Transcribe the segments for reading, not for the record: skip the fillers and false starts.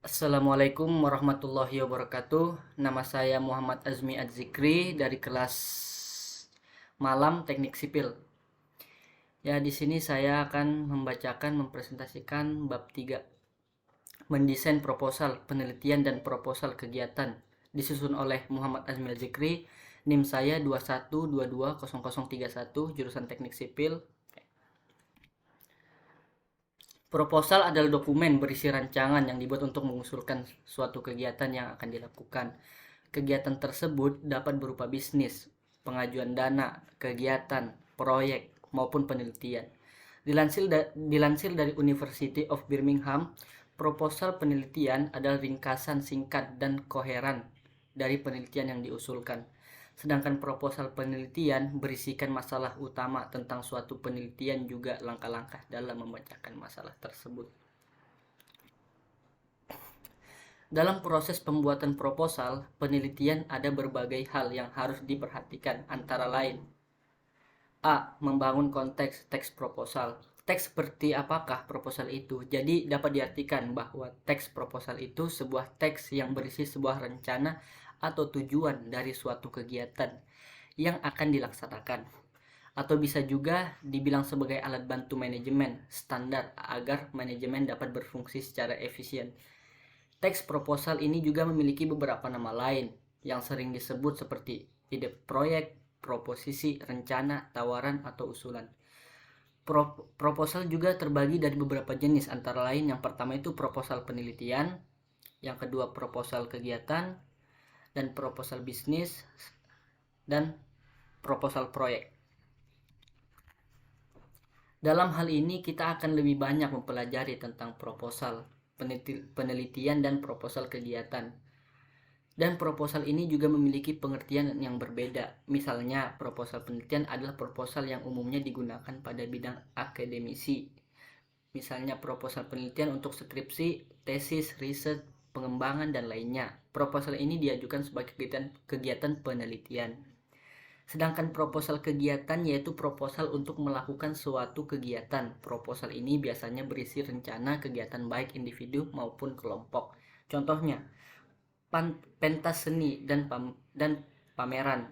Assalamualaikum warahmatullahi wabarakatuh. Nama saya Muhammad Azmi Adzikri dari kelas Malam Teknik Sipil. Ya, di sini saya akan mempresentasikan bab 3, mendesain proposal penelitian dan proposal kegiatan, disusun oleh Muhammad Azmi Adzikri. NIM saya 21220031, jurusan Teknik Sipil. Proposal adalah dokumen berisi rancangan yang dibuat untuk mengusulkan suatu kegiatan yang akan dilakukan. Kegiatan tersebut dapat berupa bisnis, pengajuan dana, kegiatan, proyek, maupun penelitian. Dilansir dari University of Birmingham, proposal penelitian adalah ringkasan singkat dan koheren dari penelitian yang diusulkan. Sedangkan proposal penelitian berisikan masalah utama tentang suatu penelitian juga langkah-langkah dalam membacakan masalah tersebut. Dalam proses pembuatan proposal penelitian ada berbagai hal yang harus diperhatikan, antara lain: A. Membangun konteks teks proposal. Teks seperti apakah proposal itu? Jadi dapat diartikan bahwa teks proposal itu sebuah teks yang berisi sebuah rencana atau tujuan dari suatu kegiatan yang akan dilaksanakan. Atau bisa juga dibilang sebagai alat bantu manajemen standar agar manajemen dapat berfungsi secara efisien. Teks proposal ini juga memiliki beberapa nama lain yang sering disebut seperti ide proyek, proposisi, rencana, tawaran, atau usulan. Proposal juga terbagi dari beberapa jenis, antara lain yang pertama itu proposal penelitian, yang kedua proposal kegiatan, dan proposal bisnis, dan proposal proyek. Dalam hal ini kita akan lebih banyak mempelajari tentang proposal penelitian dan proposal kegiatan. Dan proposal ini juga memiliki pengertian yang berbeda. Misalnya, proposal penelitian adalah proposal yang umumnya digunakan pada bidang akademisi. Misalnya proposal penelitian untuk skripsi, tesis, riset, pengembangan, dan lainnya. Proposal ini diajukan sebagai kegiatan penelitian. Sedangkan proposal kegiatan yaitu proposal untuk melakukan suatu kegiatan. Proposal ini biasanya berisi rencana kegiatan baik individu maupun kelompok. Contohnya, pentas seni dan pameran.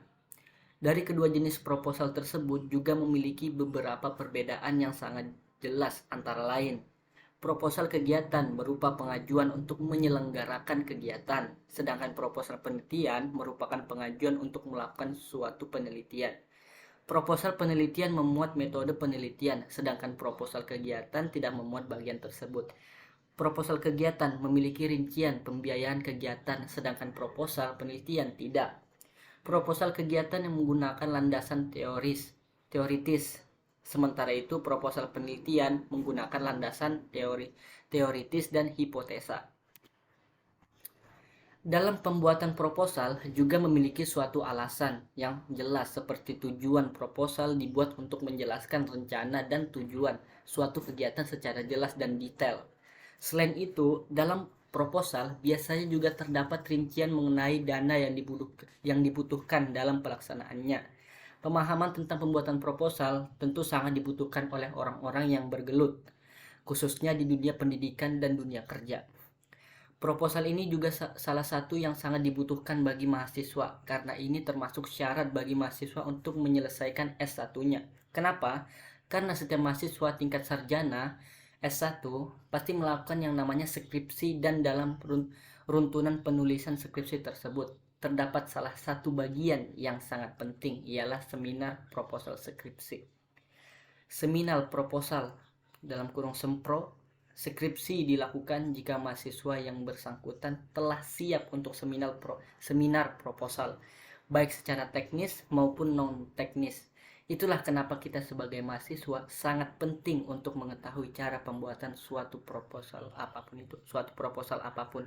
Dari kedua jenis proposal tersebut juga memiliki beberapa perbedaan yang sangat jelas, antara lain: proposal kegiatan berupa pengajuan untuk menyelenggarakan kegiatan, sedangkan proposal penelitian merupakan pengajuan untuk melakukan suatu penelitian. Proposal penelitian memuat metode penelitian, sedangkan proposal kegiatan tidak memuat bagian tersebut. Proposal kegiatan memiliki rincian pembiayaan kegiatan, sedangkan proposal penelitian tidak. Proposal kegiatan yang menggunakan landasan teoritis, sementara itu proposal penelitian menggunakan landasan teoritis dan hipotesa. Dalam pembuatan proposal juga memiliki suatu alasan yang jelas, seperti tujuan proposal dibuat untuk menjelaskan rencana dan tujuan suatu kegiatan secara jelas dan detail. Selain itu, dalam proposal biasanya juga terdapat rincian mengenai dana yang dibutuhkan dalam pelaksanaannya. Pemahaman tentang pembuatan proposal tentu sangat dibutuhkan oleh orang-orang yang bergelut, khususnya di dunia pendidikan dan dunia kerja. Proposal ini juga salah satu yang sangat dibutuhkan bagi mahasiswa, karena ini termasuk syarat bagi mahasiswa untuk menyelesaikan S1-nya. Kenapa? Karena setiap mahasiswa tingkat sarjana S1 pasti melakukan yang namanya skripsi, dan dalam runtunan penulisan skripsi tersebut terdapat salah satu bagian yang sangat penting, ialah seminar proposal skripsi. Seminar proposal dalam kurung sempro skripsi dilakukan jika mahasiswa yang bersangkutan telah siap untuk seminar proposal, baik secara teknis maupun non-teknis. Itulah kenapa kita sebagai mahasiswa sangat penting untuk mengetahui cara pembuatan suatu proposal apapun.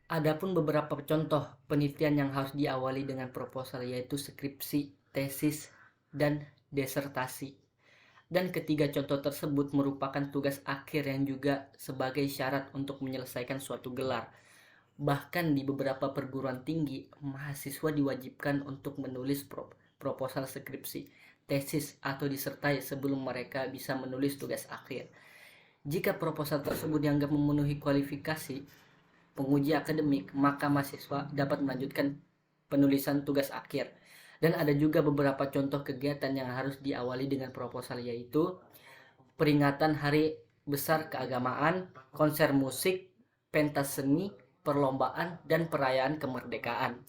Adapun beberapa contoh penelitian yang harus diawali dengan proposal yaitu skripsi, tesis, dan disertasi. Dan ketiga contoh tersebut merupakan tugas akhir yang juga sebagai syarat untuk menyelesaikan suatu gelar. Bahkan di beberapa perguruan tinggi, mahasiswa diwajibkan untuk menulis proposal skripsi, tesis, atau disertai sebelum mereka bisa menulis tugas akhir. Jika proposal tersebut dianggap memenuhi kualifikasi penguji akademik, maka mahasiswa dapat melanjutkan penulisan tugas akhir. Dan ada juga beberapa contoh kegiatan yang harus diawali dengan proposal, yaitu peringatan Hari Besar Keagamaan, konser musik, pentas seni, perlombaan, dan perayaan kemerdekaan.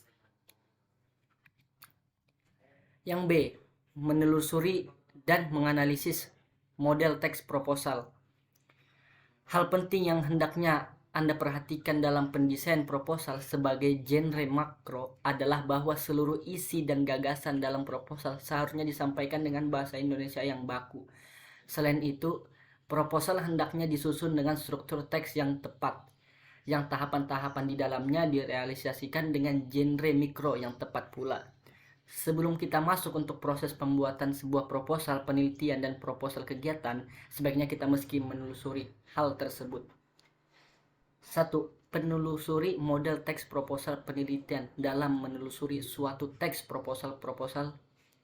Yang B, menelusuri dan menganalisis model teks proposal. Hal penting yang hendaknya Anda perhatikan dalam pendesain proposal sebagai genre makro adalah bahwa seluruh isi dan gagasan dalam proposal seharusnya disampaikan dengan bahasa Indonesia yang baku. Selain itu, proposal hendaknya disusun dengan struktur teks yang tepat, yang tahapan-tahapan di dalamnya direalisasikan dengan genre mikro yang tepat pula. Sebelum kita masuk untuk proses pembuatan sebuah proposal penelitian dan proposal kegiatan, sebaiknya kita mesti menelusuri hal tersebut. 1. Penelusuri model teks proposal penelitian. Dalam menelusuri suatu teks proposal,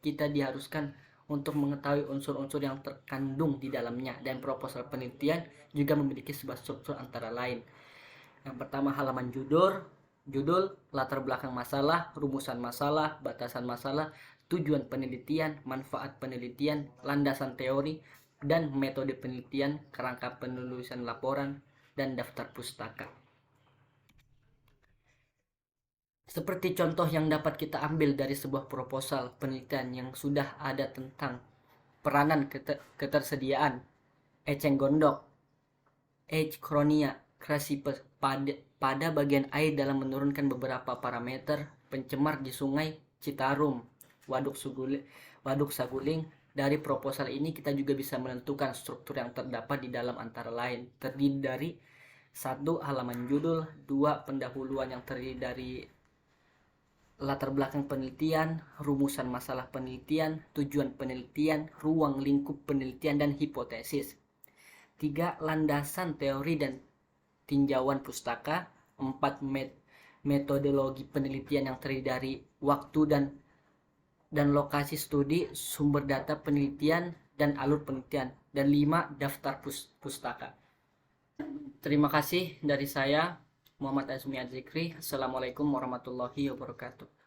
kita diharuskan untuk mengetahui unsur-unsur yang terkandung di dalamnya, dan proposal penelitian juga memiliki sebuah struktur antara lain. Yang pertama, halaman judul, latar belakang masalah, rumusan masalah, batasan masalah, tujuan penelitian, manfaat penelitian, landasan teori dan metode penelitian, kerangka penulisan laporan, dan daftar pustaka. Seperti contoh yang dapat kita ambil dari sebuah proposal penelitian yang sudah ada tentang peranan ketersediaan eceng gondok, H. chronia crassipes pada bagian air dalam menurunkan beberapa parameter pencemar di Sungai Citarum, Waduk Saguling. Dari proposal ini kita juga bisa menentukan struktur yang terdapat di dalam, antara lain terdiri dari 1. Halaman judul, 2. Pendahuluan yang terdiri dari latar belakang penelitian, rumusan masalah penelitian, tujuan penelitian, ruang lingkup penelitian, dan hipotesis. 3. Landasan teori dan tinjauan pustaka. 4. Metodologi penelitian yang terdiri dari waktu dan lokasi studi, sumber data penelitian, dan alur penelitian. Dan 5. Daftar pustaka. Terima kasih dari saya, Muhammad Azmi Adzikri. Assalamualaikum warahmatullahi wabarakatuh.